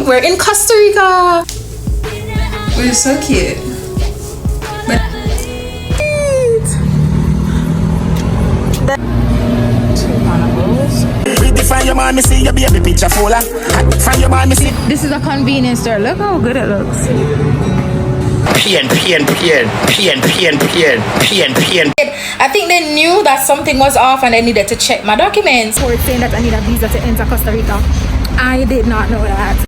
We're in Costa Rica. We're so cute. But this is a convenience store. Look how good it looks. I think they knew that something was off and they needed to check my documents. For saying that I need a visa to enter Costa Rica. I did not know that.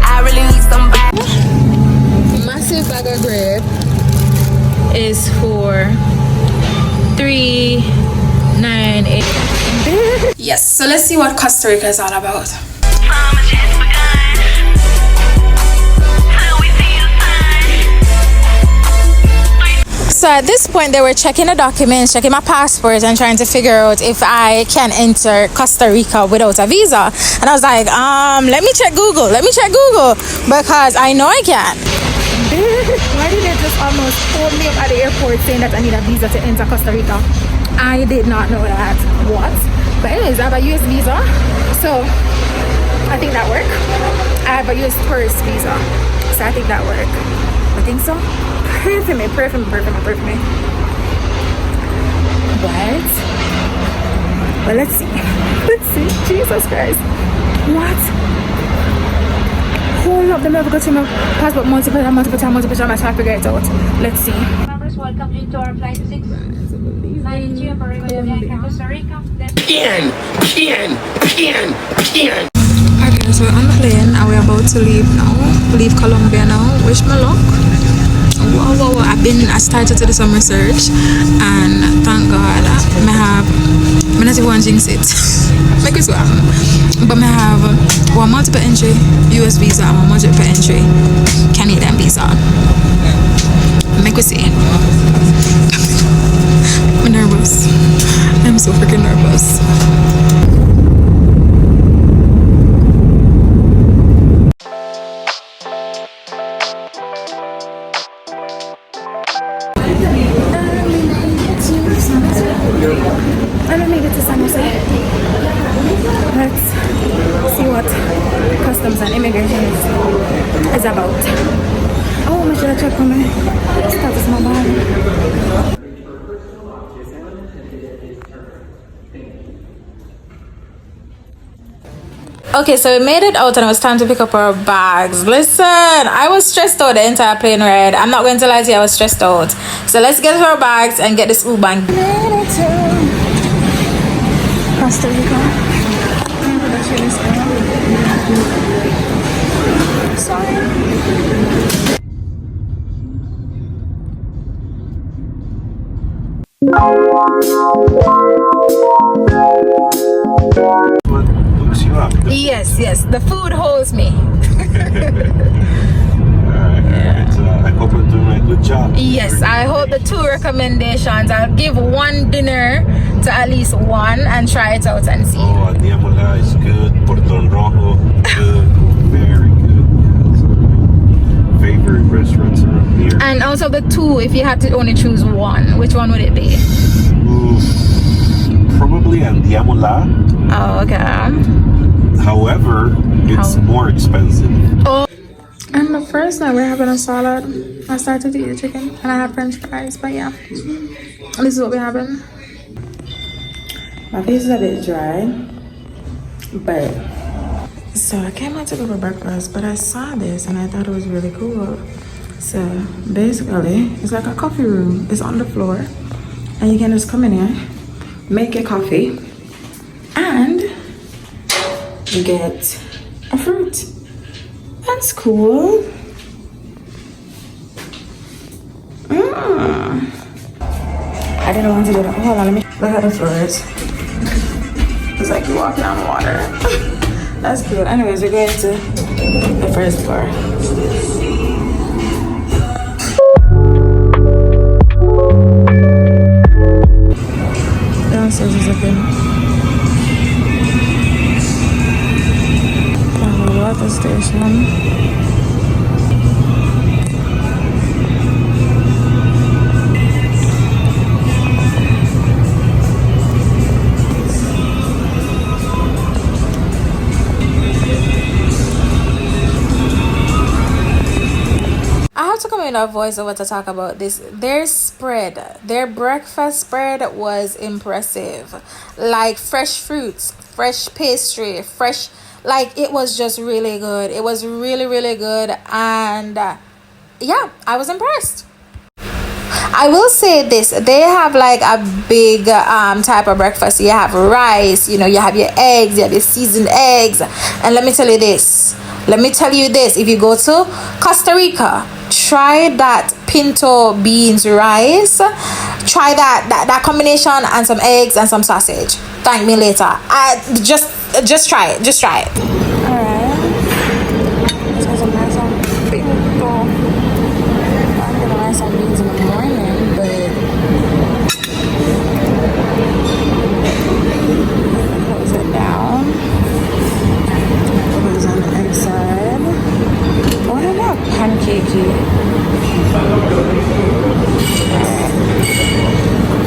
I really need somebody. Massive bag of grape is for $3.98. Yes, so let's see what Costa Rica is all about. So at this point they were checking the documents, checking my passport and trying to figure out if I can enter Costa Rica without a visa. And I was like, let me check Google because I know I can. Why did they just almost hold me up at the airport saying that I need a visa to enter Costa Rica? I did not know that. What? But anyways, I have a US visa, so I think that works. I have a US tourist visa, so I think that works. I think so. Pray for me. What? Well, let's see. Jesus Christ. What? Hold up, the never got to my passport multiple time. I'm trying to figure it out. Let's see. Welcome to our flight 6. Costa Rica. Okay, so we're on the plane and we're about to leave now. Leave Colombia now. Wish me luck. Wow. I started to do some research and thank God I not even jinx it. Make it so but I have one multiple entry US visa and one multiple entry Canadian visa. Make we see. I'm nervous. I'm so freaking nervous. I don't make it to San Jose. Let's see what customs and immigration is about. Oh, I should have checked on my status mobile. Okay, so we made it out and it was time to pick up our bags. Listen, I was stressed out the entire plane ride. I'm not going to lie to you, I was stressed out. So let's get our bags and get this Uber. Costa Rica. Sorry. Yes, the food holds me. I hope I'm doing a good job. Yes, I hope the 2 recommendations. I'll give 1 dinner to at least 1 and try it out and see. Oh, Diamola is good. Porton Rojo, good. Very good. Yeah, favorite restaurants around here. And also the 2, if you had to only choose 1, which one would it be? Probably Diamola. Oh, okay. However, it's more expensive. Oh. And the first night we're having a salad. I started to eat the chicken and I had french fries, but yeah, this is what we're having. My face is a bit dry, but so I came out to go for breakfast, but I saw this and I thought it was really cool. So basically, it's like a coffee room. It's on the floor and you can just come in here, make your coffee, and you get a fruit. That's cool. I didn't want to do that. Hold on, let me look at the floors. It's like you walking on water. That's cool. Anyways, we're going to the first floor. Downstairs is open. Water station. enough voiceover to talk about this. Their breakfast spread was impressive. Like fresh fruits, fresh pastry, fresh, like it was just really good. It was really, really good. And yeah, I was impressed. I will say this, they have like a big type of breakfast. You have rice, you know, you have your eggs, you have your seasoned eggs. And let me tell you this, if you go to Costa Rica, try that pinto beans rice, try that combination, and some eggs and some sausage. Thank me later. Just try it. All right, this was a nice pinto. I'm gonna buy some beans in the morning, but close it down. Put those on the inside. What about pancakey?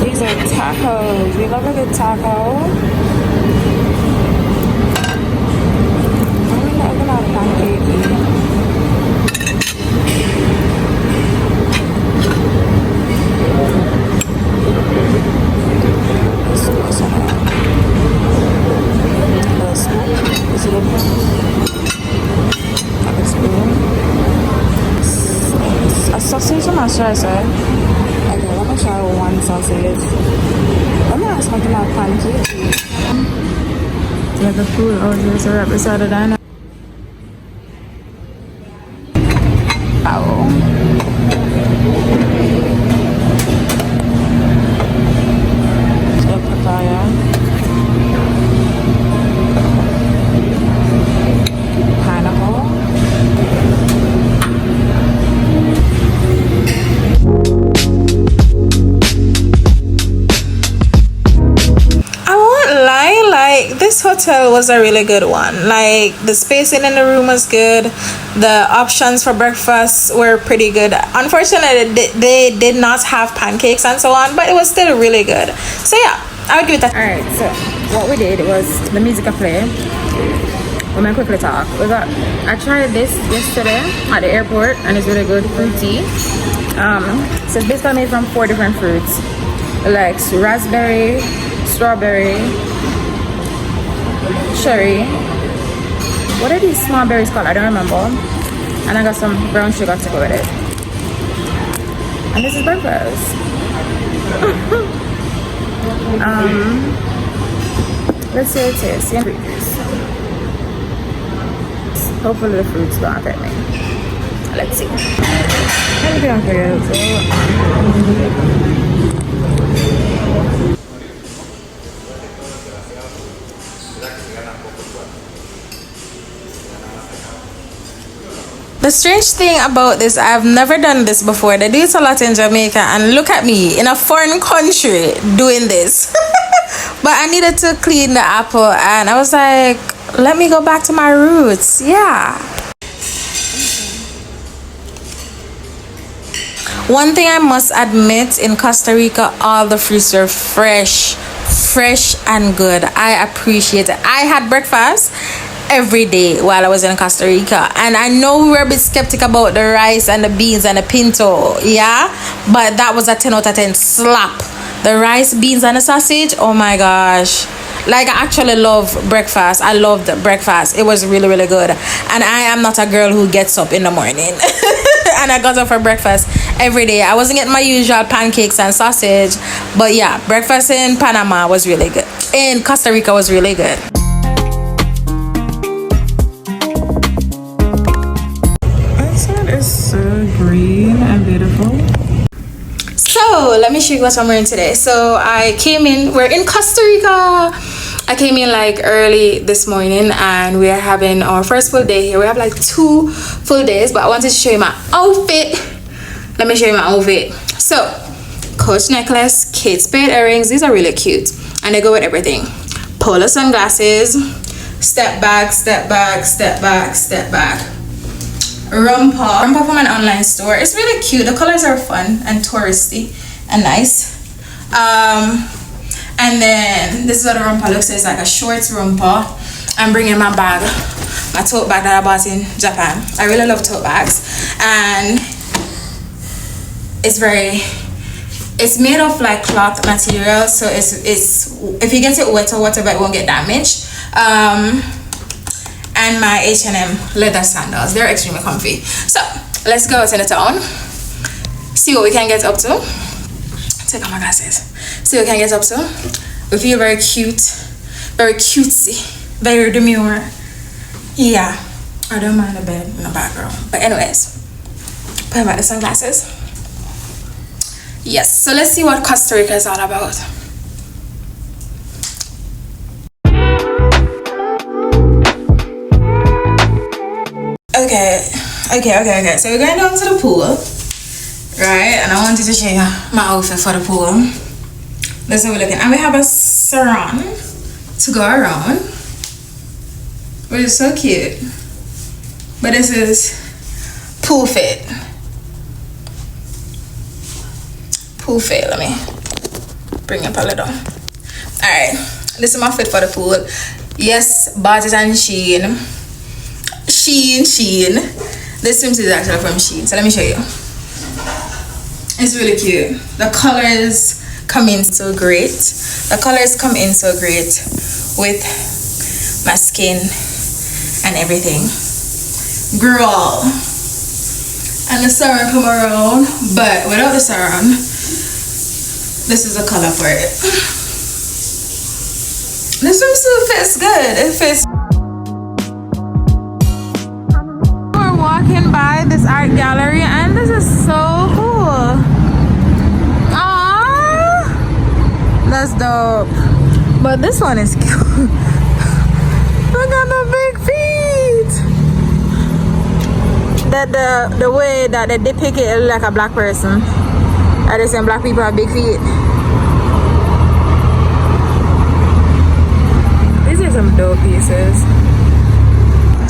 These are tacos. We love a good taco. I love a lot of pancakey. A sausage, I'm not sure I said. Okay, let me try one sausage. I'm not talking about pancakes. Like the food orders are right beside the diner. This hotel was a really good one. Like the spacing in the room was good, the options for breakfast were pretty good. Unfortunately, they did not have pancakes and so on, but it was still really good. So yeah, I would give it that. All right, so what we did was the music play. We're gonna quickly talk. I tried this yesterday at the airport and it's really good, fruity. So it's basically made from 4 different fruits, like raspberry, strawberry, cherry. What are these small berries called? I don't remember. And I got some brown sugar to go with it. And this is breakfast. Let's see what it tastes. Yeah. Hopefully the fruits don't affect me. Let's see. The strange thing about this, I've never done this before. They do it a lot in Jamaica, and look at me in a foreign country doing this. But I needed to clean the apple, and I was like, let me go back to my roots. Yeah. One thing I must admit, in Costa Rica, all the fruits are fresh and good. I appreciate it. I had breakfast every day while I was in Costa Rica, and I know we were a bit skeptic about the rice and the beans and the pinto, yeah, but that was a 10 out of 10 slap. The rice, beans, and the sausage, oh my gosh. Like, I actually love breakfast. I loved breakfast. It was really, really good. And I am not a girl who gets up in the morning. And I got up for breakfast every day. I wasn't getting my usual pancakes and sausage, but yeah, breakfast in Panama was really good. In Costa Rica was really good. Outside is so green and beautiful. So let me show you what I'm wearing today. So we're in Costa Rica. I came in like early this morning, and we are having our first full day here. We have like 2 full days, but I wanted to show you my outfit. Let me show you my outfit. So, Coach necklace, Kate Spade earrings. These are really cute, and they go with everything. Polo sunglasses, step back, step back, step back, step back. Romper from an online store. It's really cute. The colors are fun and touristy and nice. And then this is what the romper looks like. It's like a short romper. I'm bringing my bag, my tote bag that I bought in Japan. I really love tote bags. And it's made of like cloth material, so it's if you get it wet or whatever, it won't get damaged. And my H&M leather sandals, they're extremely comfy. So let's go out in the town, see what we can get up to. Take off my glasses, see what we can get up to. We feel very cute, very cutesy, very demure. Yeah, I don't mind the bed in the background, but anyways, put back the sunglasses. Yes, so let's see what Costa Rica is all about. Okay. So we're going down to the pool, right? And I wanted to show you my outfit for the pool. That's what we're looking. And we have a sarong to go around, which is so cute. But this is pool fit. Let me bring up a little. Alright, this is my fit for the pool. Yes, bought it on Shein. This swimsuit is actually from Shein, so let me show you. It's really cute. The colors come in so great. With my skin and everything. Girl. And the sarong come around, but without the sarong, this is the color for it. This swimsuit fits good. It fits. We're walking by this art gallery and this is so cool. Aww, that's dope. But this one is cute. Look at the big feet. That the way that they depict it like a black person. I just saying black people have big feet. These are some dope pieces.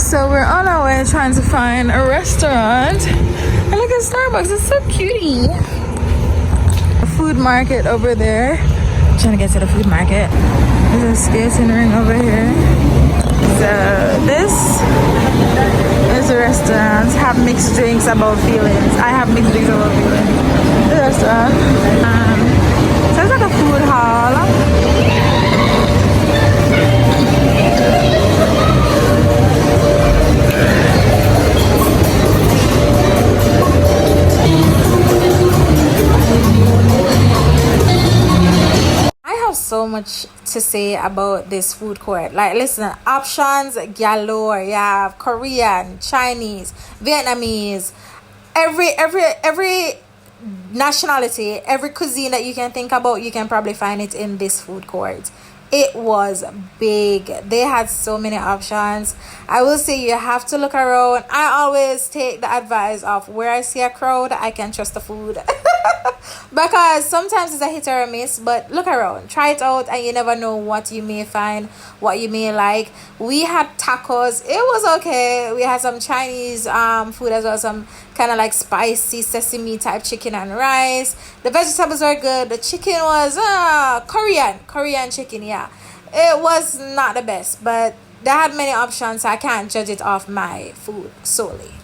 So we're on our way trying to find a restaurant. And look at Starbucks, it's so cutie. A food market over there. I'm trying to get to the food market. There's a skating ring over here. So this is a restaurant. Have mixed drinks about feelings. I have mixed drinks about feelings. The restaurant. So it's like a food hall. So much to say about this food court. Like, listen, options galore. You have Korean, Chinese, Vietnamese, every nationality, every cuisine that you can think about, you can probably find it in this food court. It was big. They had so many options. I will say you have to look around. I always take the advice of where I see a crowd, I can trust the food. Because sometimes it's a hit or a miss, but look around, try it out, and you never know what you may find, what you may like. We had tacos, it was okay. We had some Chinese food as well, some kind of like spicy sesame type chicken and rice. The vegetables were good. The chicken was Korean chicken. Yeah, it was not the best, but they had many options, so I can't judge it off my food solely.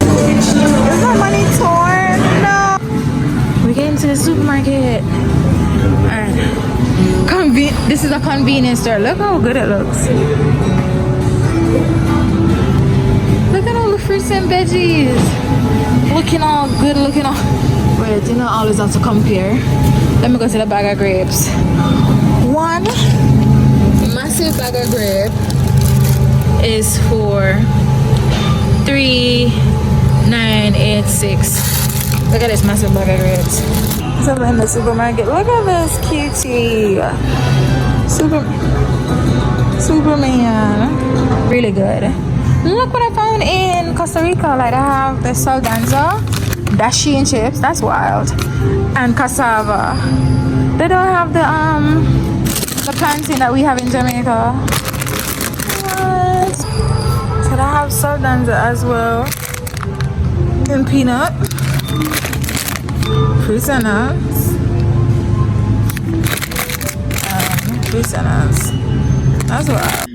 Is my money torn? No. We came to the supermarket. Alright. This is a convenience store. Look how good it looks. Look at all the fruits and veggies. Looking all good, looking all... Wait, you know, I always have to compare. Let me go to the bag of grapes. One massive bag of grape is for $3.986. Look at this massive bag of grapes. So in the supermarket. Look at this cutie. Superman. Really good. Look what I found in Costa Rica. Like, I have the saldanza, dashi and chips. That's wild. And cassava. They don't have the plantain that we have in Jamaica. What? So they have saldanza as well. And peanut. Fruits and nuts. Fruits and nuts. That's wild.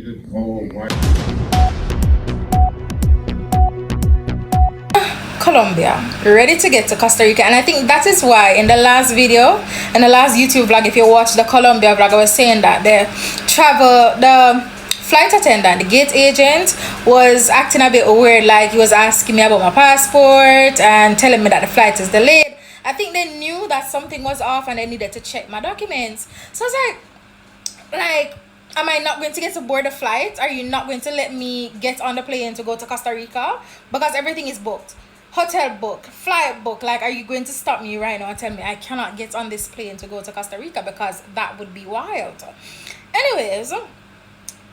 Colombia, ready to get to Costa Rica. And I think that is why in the last video, in the last YouTube vlog, if you watch the Colombia vlog, I was saying that the flight attendant, the gate agent, was acting a bit weird. Like, he was asking me about my passport and telling me that the flight is delayed. I think they knew that something was off and they needed to check my documents. So I was like, am I not going to get to board the flight? Are you not going to let me get on the plane to go to Costa Rica? Because everything is booked. Hotel booked, flight booked. Like, are you going to stop me right now and tell me I cannot get on this plane to go to Costa Rica? Because that would be wild. Anyways,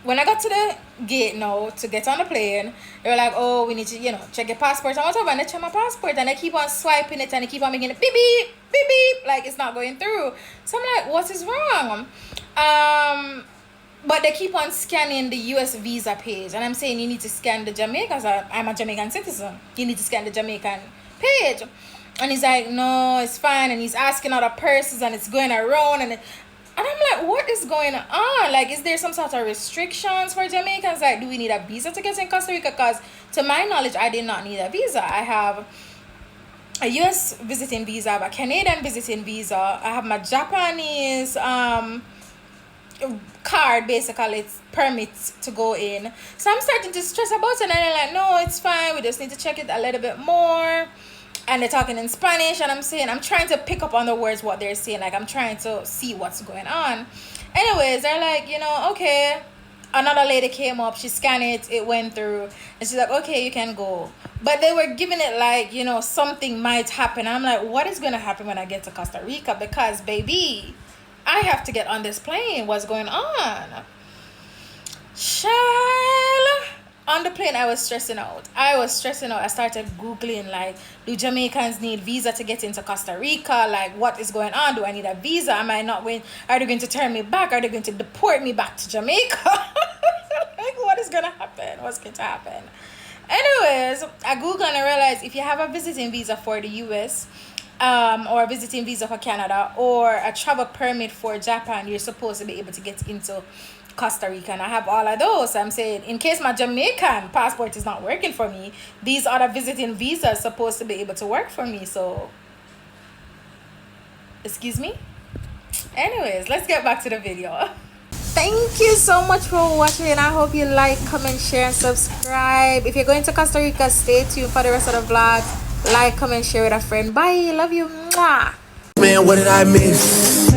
when I got to the gate now to get on the plane, they were like, oh, we need to, check your passport and whatever. And they check my passport and they keep on swiping it and they keep on making it beep, beep, beep, beep. Like, it's not going through. So I'm like, what is wrong? But they keep on scanning the US visa page. And I'm saying you need to scan the Jamaica, because I'm a Jamaican citizen. You need to scan the Jamaican page. And he's like, no, it's fine. And he's asking other persons and it's going around. And I'm like, what is going on? Like, is there some sort of restrictions for Jamaicans? Like, do we need a visa to get in Costa Rica? Because to my knowledge, I did not need a visa. I have a US visiting visa, I have a Canadian visiting visa. I have my Japanese card, basically. It's permits to go in. So I'm starting to stress about it. And they're like, no, it's fine. We just need to check it a little bit more. And they're talking in Spanish, and I'm trying to pick up on the words, what they're saying. Like, I'm trying to see what's going on. Anyways, they're like, okay. Another lady came up, she scanned it, it went through. And she's like, okay, you can go. But they were giving it like, something might happen. I'm like, what is going to happen when I get to Costa Rica? Because, baby, I have to get on this plane. What's going on? Child. On the plane, I was stressing out. I started Googling, like, do Jamaicans need visa to get into Costa Rica? Like, what is going on? Do I need a visa? Am I not going? Are they going to turn me back? Are they going to deport me back to Jamaica? Like, what is going to happen? What's going to happen? Anyways, I Googled and I realized if you have a visiting visa for the US, or a visiting visa for Canada, or a travel permit for Japan, you're supposed to be able to get into Costa Rica. And I have all of those. I'm saying, in case my Jamaican passport is not working for me, these other visiting visas are supposed to be able to work for me. So, excuse me. Anyways, let's get back to the video. Thank you so much for watching, and I hope you like, comment, share, and subscribe. If you're going to Costa Rica, stay tuned for the rest of the vlog. Like, comment, share with a friend. Bye. Love you. Mwah. Man, what did I miss?